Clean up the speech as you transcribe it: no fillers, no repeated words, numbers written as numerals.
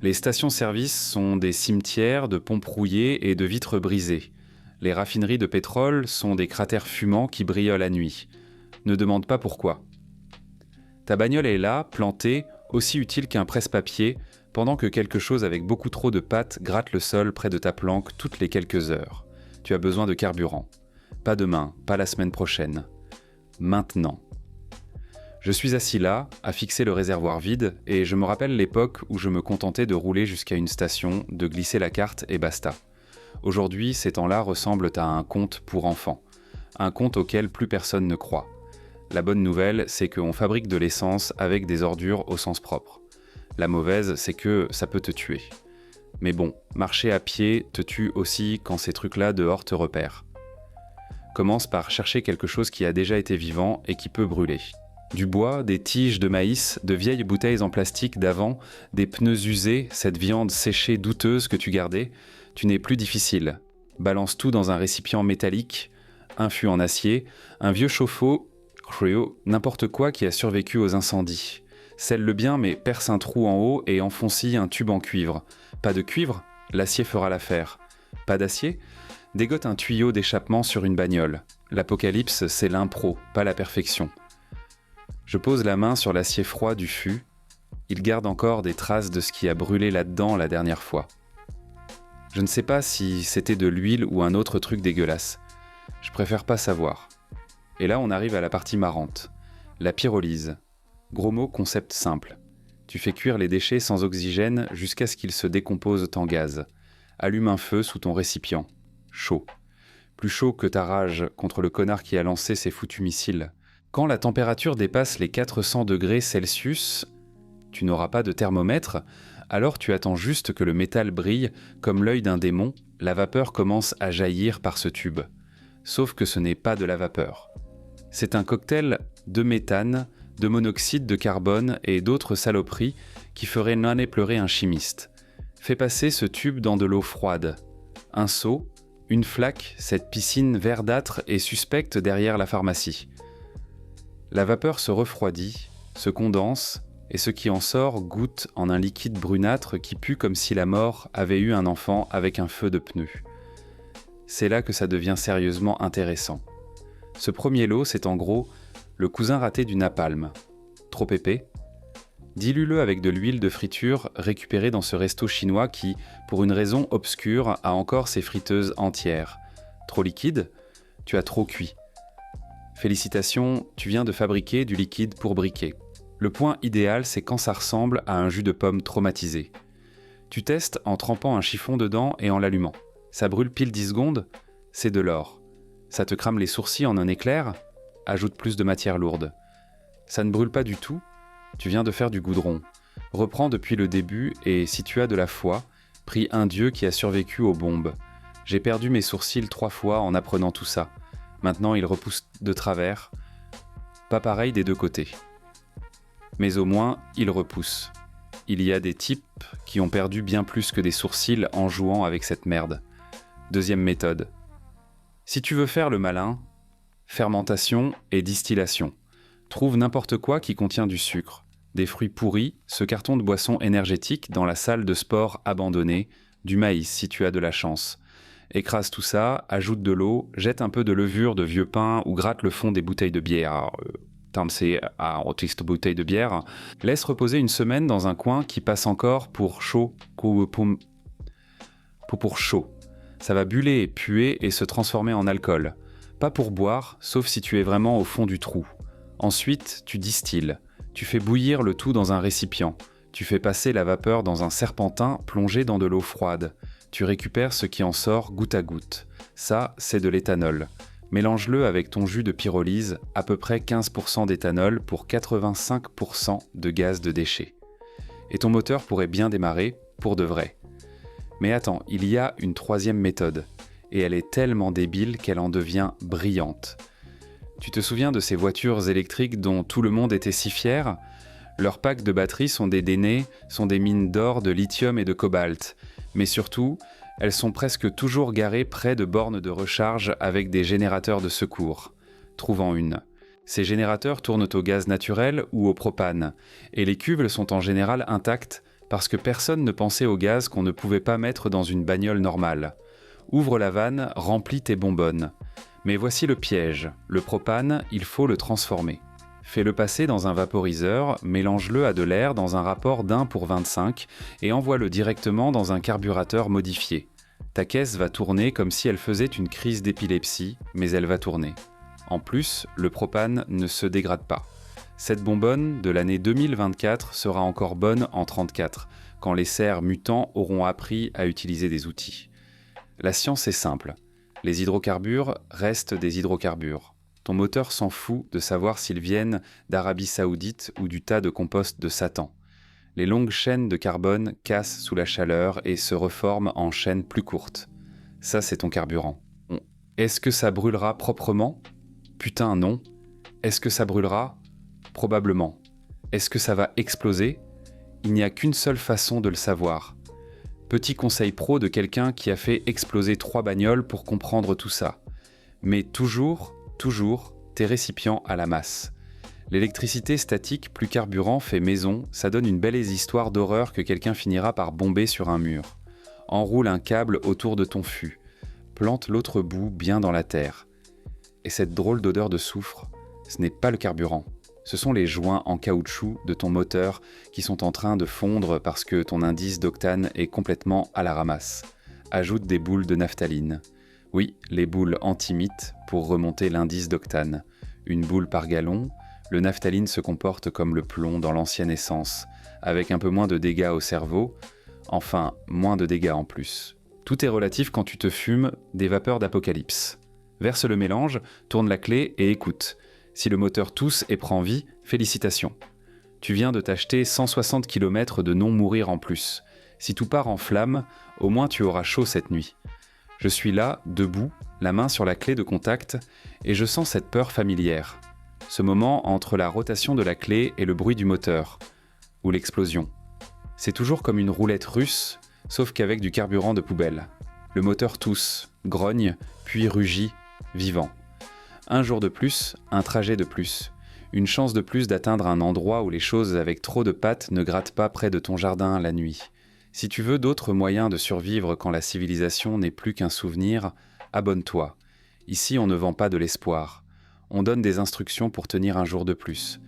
Les stations-service sont des cimetières de pompes rouillées et de vitres brisées. Les raffineries de pétrole sont des cratères fumants qui brillent la nuit. Ne demande pas pourquoi. Ta bagnole est là, plantée, aussi utile qu'un presse-papier, pendant que quelque chose avec beaucoup trop de pattes gratte le sol près de ta planque toutes les quelques heures. Tu as besoin de carburant. Pas demain, pas la semaine prochaine. Maintenant. Je suis assis là, à fixer le réservoir vide, et je me rappelle l'époque où je me contentais de rouler jusqu'à une station, de glisser la carte et basta. Aujourd'hui, ces temps-là ressemblent à un conte pour enfants. Un conte auquel plus personne ne croit. La bonne nouvelle, c'est qu'on fabrique de l'essence avec des ordures au sens propre. La mauvaise, c'est que ça peut te tuer. Mais bon, marcher à pied te tue aussi quand ces trucs-là dehors te repèrent. Commence par chercher quelque chose qui a déjà été vivant et qui peut brûler. Du bois, des tiges de maïs, de vieilles bouteilles en plastique d'avant, des pneus usés, cette viande séchée douteuse que tu gardais, tu n'es plus difficile. Balance tout dans un récipient métallique, un fût en acier, un vieux chauffe-eau, n'importe quoi qui a survécu aux incendies. Scelle-le bien mais perce un trou en haut et enfonce-y un tube en cuivre. Pas de cuivre? L'acier fera l'affaire. Pas d'acier? Dégote un tuyau d'échappement sur une bagnole. L'apocalypse, c'est l'impro, pas la perfection. Je pose la main sur l'acier froid du fût. Il garde encore des traces de ce qui a brûlé là-dedans la dernière fois. Je ne sais pas si c'était de l'huile ou un autre truc dégueulasse. Je préfère pas savoir. Et là, on arrive à la partie marrante. La pyrolyse. Gros mot, concept simple. Tu fais cuire les déchets sans oxygène jusqu'à ce qu'ils se décomposent en gaz. Allume un feu sous ton récipient. Chaud. Plus chaud que ta rage contre le connard qui a lancé ses foutus missiles. Quand la température dépasse les 400 degrés Celsius, tu n'auras pas de thermomètre, alors tu attends juste que le métal brille comme l'œil d'un démon, la vapeur commence à jaillir par ce tube. Sauf que ce n'est pas de la vapeur. C'est un cocktail de méthane, de monoxyde de carbone et d'autres saloperies qui feraient n'en pleurer un chimiste. Fais passer ce tube dans de l'eau froide. Un seau, une flaque, cette piscine verdâtre et suspecte derrière la pharmacie. La vapeur se refroidit, se condense, et ce qui en sort goûte en un liquide brunâtre qui pue comme si la mort avait eu un enfant avec un feu de pneu. C'est là que ça devient sérieusement intéressant. Ce premier lot, c'est en gros le cousin raté du napalm. Trop épais? Dilue-le avec de l'huile de friture récupérée dans ce resto chinois qui, pour une raison obscure, a encore ses friteuses entières. Trop liquide? Tu as trop cuit. Félicitations, tu viens de fabriquer du liquide pour briquet. Le point idéal, c'est quand ça ressemble à un jus de pomme traumatisé. Tu testes en trempant un chiffon dedans et en l'allumant. Ça brûle pile 10 secondes? C'est de l'or. Ça te crame les sourcils en un éclair? Ajoute plus de matière lourde. Ça ne brûle pas du tout? Tu viens de faire du goudron. Reprends depuis le début et, si tu as de la foi, prie un dieu qui a survécu aux bombes. J'ai perdu mes sourcils 3 fois en apprenant tout ça. Maintenant, ils repoussent de travers. Pas pareil des deux côtés. Mais au moins, ils repoussent. Il y a des types qui ont perdu bien plus que des sourcils en jouant avec cette merde. Deuxième méthode. Si tu veux faire le malin, fermentation et distillation. Trouve n'importe quoi qui contient du sucre, des fruits pourris, ce carton de boisson énergétique dans la salle de sport abandonnée, du maïs si tu as de la chance. Écrase tout ça, ajoute de l'eau, jette un peu de levure de vieux pain ou gratte le fond des bouteilles de bière. C'est un bouteille de bière. Laisse reposer une semaine dans un coin qui passe encore pour chaud. Pour chaud. Ça va buller et puer et se transformer en alcool. Pas pour boire, sauf si tu es vraiment au fond du trou. Ensuite, tu distilles. Tu fais bouillir le tout dans un récipient. Tu fais passer la vapeur dans un serpentin plongé dans de l'eau froide. Tu récupères ce qui en sort goutte à goutte. Ça, c'est de l'éthanol. Mélange-le avec ton jus de pyrolyse, à peu près 15% d'éthanol pour 85% de gaz de déchets. Et ton moteur pourrait bien démarrer, pour de vrai. Mais attends, il y a une troisième méthode. Et elle est tellement débile qu'elle en devient brillante. Tu te souviens de ces voitures électriques dont tout le monde était si fier? Leurs packs de batteries sont des dénés, sont des mines d'or, de lithium et de cobalt. Mais surtout, elles sont presque toujours garées près de bornes de recharge avec des générateurs de secours. Trouve-en une. Ces générateurs tournent au gaz naturel ou au propane, et les cuves sont en général intactes, Parce que personne ne pensait au gaz qu'on ne pouvait pas mettre dans une bagnole normale. Ouvre la vanne, remplis tes bonbonnes. Mais voici le piège, le propane, il faut le transformer. Fais-le passer dans un vaporiseur, mélange-le à de l'air dans un rapport d'1:25 et envoie-le directement dans un carburateur modifié. Ta caisse va tourner comme si elle faisait une crise d'épilepsie, mais elle va tourner. En plus, le propane ne se dégrade pas. Cette bonbonne de l'année 2024 sera encore bonne en 34, quand les cerfs mutants auront appris à utiliser des outils. La science est simple. Les hydrocarbures restent des hydrocarbures. Ton moteur s'en fout de savoir s'ils viennent d'Arabie Saoudite ou du tas de compost de Satan. Les longues chaînes de carbone cassent sous la chaleur et se reforment en chaînes plus courtes. Ça, c'est ton carburant. Est-ce que ça brûlera proprement ? Putain, non. Est-ce que ça brûlera ? Probablement. Est-ce que ça va exploser ? Il n'y a qu'une seule façon de le savoir. Petit conseil pro de quelqu'un qui a fait exploser 3 bagnoles pour comprendre tout ça. Mais toujours, tes récipients à la masse. L'électricité statique plus carburant fait maison, ça donne une belle histoire d'horreur que quelqu'un finira par bomber sur un mur. Enroule un câble autour de ton fût. Plante l'autre bout bien dans la terre. Et cette drôle d'odeur de soufre, ce n'est pas le carburant. Ce sont les joints en caoutchouc de ton moteur qui sont en train de fondre parce que ton indice d'octane est complètement à la ramasse. Ajoute des boules de naphtaline. Oui, les boules anti-mythe pour remonter l'indice d'octane. Une boule par gallon, le naphtaline se comporte comme le plomb dans l'ancienne essence, avec un peu moins de dégâts au cerveau, enfin, moins de dégâts en plus. Tout est relatif quand tu te fumes des vapeurs d'apocalypse. Verse le mélange, tourne la clé et écoute. Si le moteur tousse et prend vie, félicitations. Tu viens de t'acheter 160 km de non-mourir en plus. Si tout part en flammes, au moins tu auras chaud cette nuit. Je suis là, debout, la main sur la clé de contact, et je sens cette peur familière. Ce moment entre la rotation de la clé et le bruit du moteur, ou l'explosion. C'est toujours comme une roulette russe, sauf qu'avec du carburant de poubelle. Le moteur tousse, grogne, puis rugit, vivant. Un jour de plus, un trajet de plus. Une chance de plus d'atteindre un endroit où les choses avec trop de pattes ne grattent pas près de ton jardin la nuit. Si tu veux d'autres moyens de survivre quand la civilisation n'est plus qu'un souvenir, abonne-toi. Ici, on ne vend pas de l'espoir. On donne des instructions pour tenir un jour de plus.